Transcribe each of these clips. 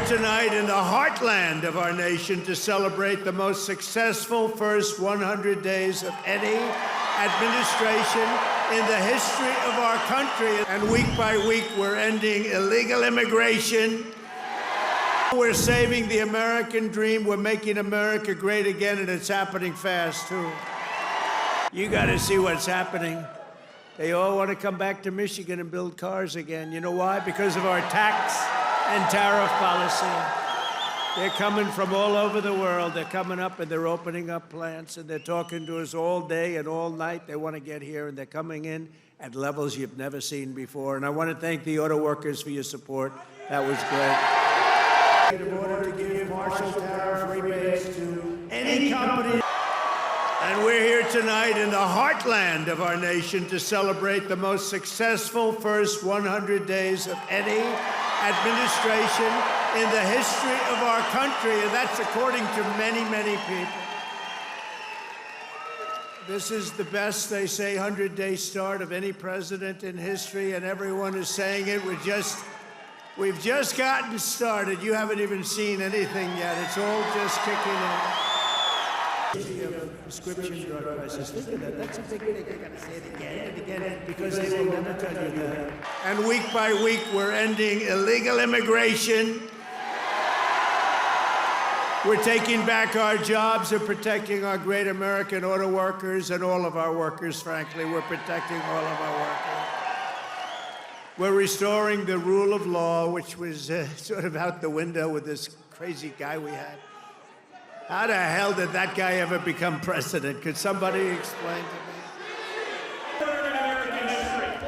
tonight in the heartland of our nation to celebrate the most successful first 100 days of any administration in the history of our country. And week by week, we're ending illegal immigration. We're saving the American dream. We're making America great again, and it's happening fast, too. You got to see what's happening. They all want to come back to Michigan and build cars again. You know why? Because of our tax and tariff policy. They're coming from all over the world. They're coming up and they're opening up plants and they're talking to us all day and all night. They want to get here and they're coming in at levels you've never seen before. And I want to thank the auto workers for your support. That was great. In order to give partial tariff rebates to any company. And we're here tonight in the heartland of our nation to celebrate the most successful first 100 days of any administration in the history of our country, and that's according to many, many people. This is the best, they say, 100-day start of any president in history, and everyone is saying it. We've just gotten started. You haven't even seen anything yet. It's all just kicking in. Prescription drug prices. Think of that. That's a big thing. I gotta say it again and again because they will never tell you that. And week by week, we're ending illegal immigration. We're taking back our jobs and protecting our great American auto workers and all of our workers, frankly. We're protecting all of our workers. We're restoring the rule of law, which was sort of out the window with this crazy guy we had. How the hell did that guy ever become president? Could somebody explain to me?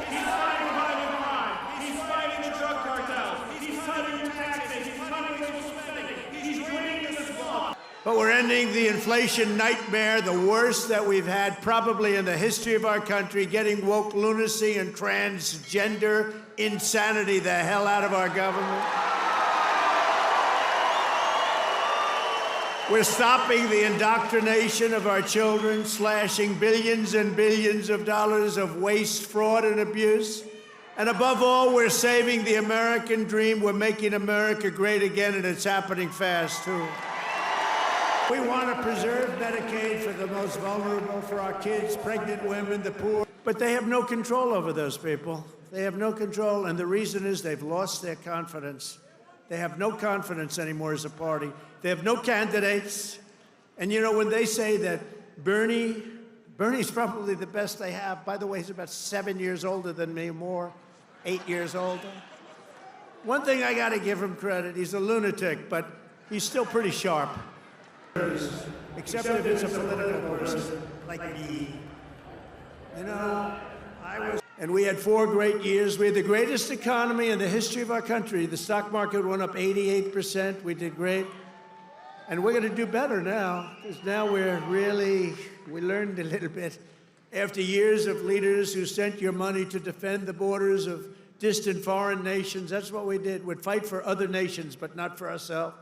He's fighting violent crime. He's fighting the drug cartels. He's cutting your taxes. He's cutting your spending. He's draining the swamp. But we're ending the inflation nightmare, the worst that we've had probably in the history of our country, getting woke lunacy and transgender insanity the hell out of our government. We're stopping the indoctrination of our children, slashing billions and billions of dollars of waste, fraud, and abuse. And above all, we're saving the American dream. We're making America great again, and it's happening fast, too. We want to preserve Medicaid for the most vulnerable, for our kids, pregnant women, the poor. But they have no control over those people. They have no control, and the reason is they've lost their confidence. They have no confidence anymore as a party. They have no candidates. And you know, when they say that Bernie's probably the best they have. By the way, he's about 7 years older than me, more, 8 years older. One thing I got to give him credit, he's a lunatic, but he's still pretty sharp. Except if it's a political person like me. You know, And we had 4 great years. We had the greatest economy in the history of our country. The stock market went up 88%. We did great. And we're going to do better now, because now we learned a little bit. After years of leaders who sent your money to defend the borders of distant foreign nations, that's what we did. We'd fight for other nations, but not for ourselves.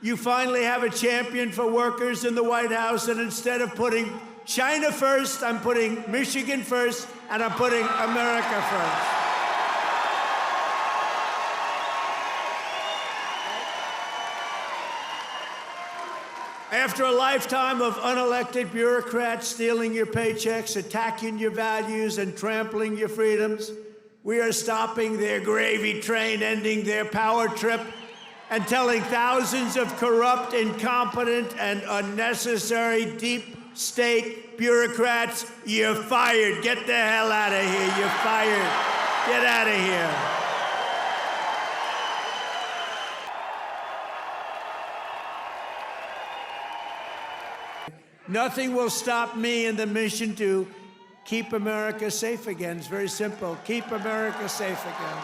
You finally have a champion for workers in the White House, and instead of putting China first, I'm putting Michigan first, and I'm putting America first. After a lifetime of unelected bureaucrats stealing your paychecks, attacking your values, and trampling your freedoms, we are stopping their gravy train, ending their power trip, and telling thousands of corrupt, incompetent, and unnecessary deep state bureaucrats, you're fired. Get the hell out of here. You're fired. Get out of here. Nothing will stop me in the mission to keep America safe again. It's very simple. Keep America safe again.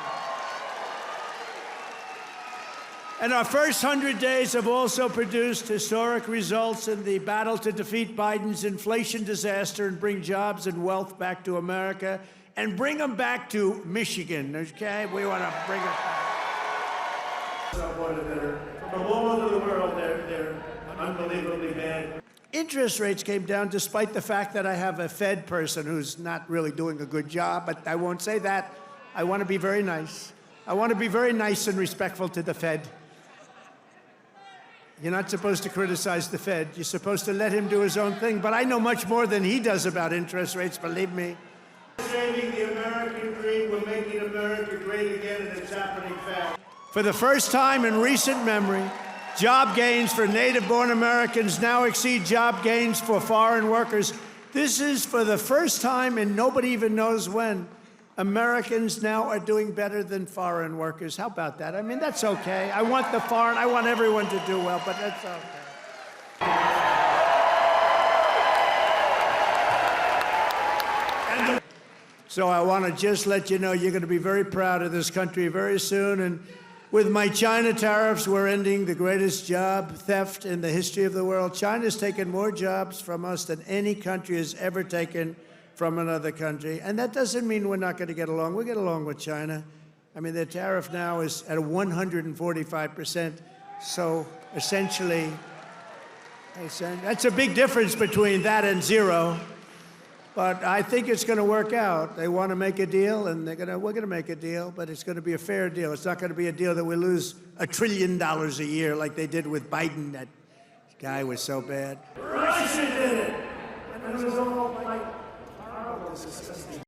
And our first 100 days have also produced historic results in the battle to defeat Biden's inflation disaster and bring jobs and wealth back to America and bring them back to Michigan, okay? We want to bring it back. From all over the world, they're unbelievably bad. Interest rates came down despite the fact that I have a Fed person who's not really doing a good job, but I won't say that. I want to be very nice. I want to be very nice and respectful to the Fed. You're not supposed to criticize the Fed. You're supposed to let him do his own thing. But I know much more than he does about interest rates, believe me. Saving the American dream, we're making America great again, and it's happening fast. For the first time in recent memory, job gains for native-born Americans now exceed job gains for foreign workers. This is for the first time, and nobody even knows when, Americans now are doing better than foreign workers. How about that? I mean, that's okay. I want everyone to do well, but that's okay. So I want to just let you know you're going to be very proud of this country very soon. And with my China tariffs, we're ending the greatest job theft in the history of the world. China's taken more jobs from us than any country has ever taken from another country. And that doesn't mean we're not going to get along. We get along with China. I mean, their tariff now is at 145%. So essentially, that's a big difference between that and zero. But I think it's going to work out. They want to make a deal, and we're going to make a deal, but it's going to be a fair deal. It's not going to be a deal that we lose $1 trillion a year like they did with Biden. That guy was so bad. Russia did it. And it was all like horrible, disgusting.